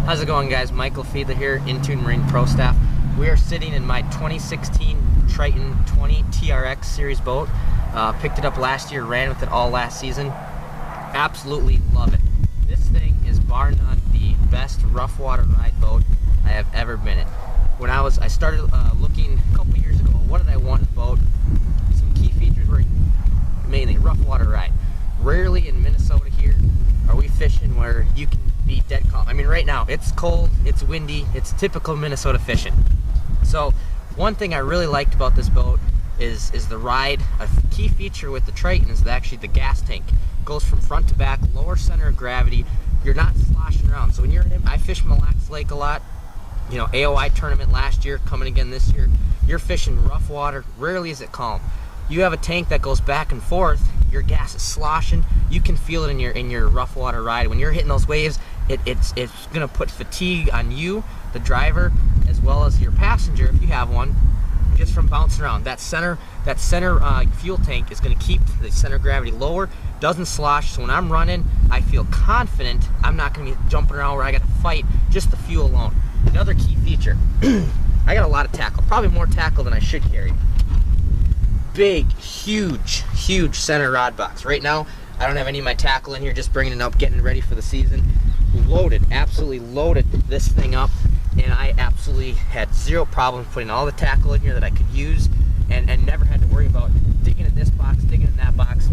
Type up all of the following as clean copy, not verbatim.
How's it going, guys? Michael Fiedler here, Intune Marine Pro Staff. We are sitting in my 2016 Triton 20 TRX series boat. Picked it up last year, ran with it all last season. Absolutely love it. This thing is bar none the best rough water ride boat I have ever been in. When I started looking a couple years ago, what did I want in a boat? Some key features were mainly rough water ride. Rarely in Minnesota here are we fishing where you can be dead calm. I mean, right now it's cold, it's windy, it's typical Minnesota fishing. So one thing I really liked about this boat is the ride. A key feature with the Triton is actually the gas tank. It goes from front to back, lower center of gravity. You're not sloshing around. So when you're in, I fish Mille Lacs Lake a lot. You know, AOI tournament last year, coming again this year. You're fishing rough water. Rarely is it calm. You have a tank that goes back and forth. Your gas is sloshing. You can feel it in your rough water ride. When you're hitting those waves, it's gonna put fatigue on you, the driver, as well as your passenger if you have one, just from bouncing around. That center fuel tank is gonna keep the center of gravity lower, doesn't slosh. So when I'm running, I feel confident. I'm not gonna be jumping around where I gotta fight just the fuel alone. Another key feature, I got a lot of tackle, probably more tackle than I should carry. Big, huge center rod box. Right now, I don't have any of my tackle in here, just bringing it up, getting it ready for the season. Loaded, absolutely loaded this thing up, and I absolutely had zero problems putting all the tackle in here that I could use, and never had to worry about digging in this box, digging in that box.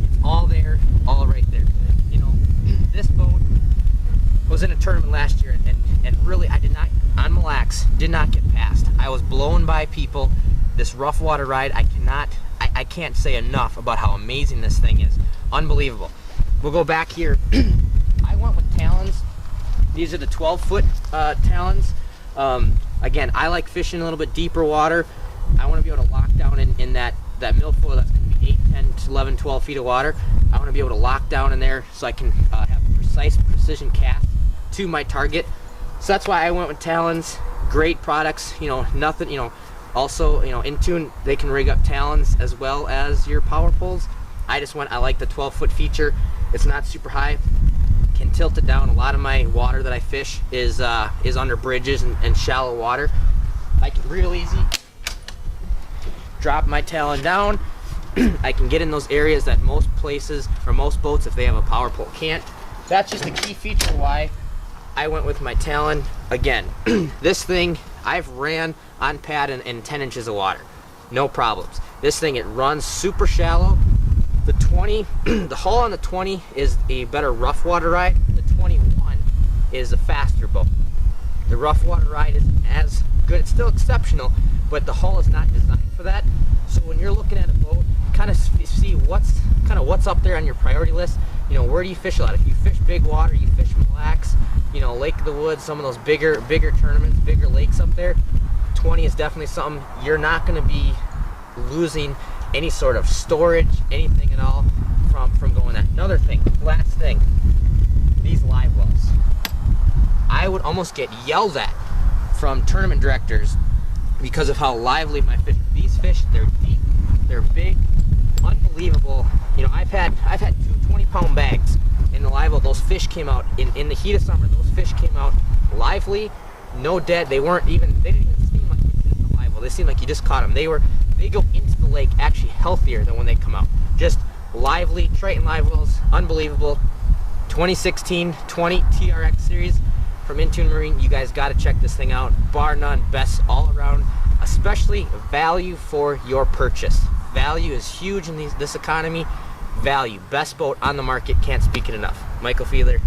It's all there, all right there. You know, this boat was in a tournament last year, and really, I did not, on Mille Lacs, did not get past. I was blown by people. This rough water ride, I can't say enough about how amazing this thing is. Unbelievable. We'll go back here. I went with talons. These are the 12-foot talons. Again, I like fishing a little bit deeper water. I want to be able to lock down in that milfoil that's going to be 8, 10, 11, 12 feet of water. I want to be able to lock down in there so I can have precise precision cast to my target. So that's why I went with talons. Great products. You know, nothing, you know. Also, you know, Intune, they can rig up talons as well as your power poles. I like the 12-foot feature. It's not super high. Can tilt it down. A lot of my water that I fish is under bridges and shallow water. I can real easy drop my talon down. I can get in those areas that most places or most boats, if they have a power pole, can't. That's just a key feature why I went with my talon. Again, this thing I've ran on pad in 10 inches of water, no problems. This thing, it runs super shallow. The 20, the hull on the 20 is a better rough water ride. The 21 is a faster boat. The rough water ride is as good. It's still exceptional, but the hull is not designed for that. So when you're looking at a boat, kind of see what's up there on your priority list. You know, where do you fish a lot? If you fish big water, you fish Mille Lacs, you know, Lake of the Woods, some of those bigger tournaments, bigger lakes up there. 20 is definitely something you're not going to be losing any sort of storage, anything at all from going that. Another thing, last thing, these live wells. I would almost get yelled at from tournament directors because of how lively my fish are. These fish, they're deep, they're big, unbelievable. You know, I've had 2 20-pound bags in the live well. Those fish came out in the heat of summer. Those fish came out lively, no dead. They didn't even seem like they did in the live well. They seemed like you just caught them. They go into the lake actually healthier than when they come out. Just lively. Triton live wells, unbelievable. 2016 20 TRX series from Intune Marine. You guys got to check this thing out. Bar none, best all around. Especially value for your purchase. Value is huge in this economy. Value, best boat on the market. Can't speak it enough. Michael Fiedler.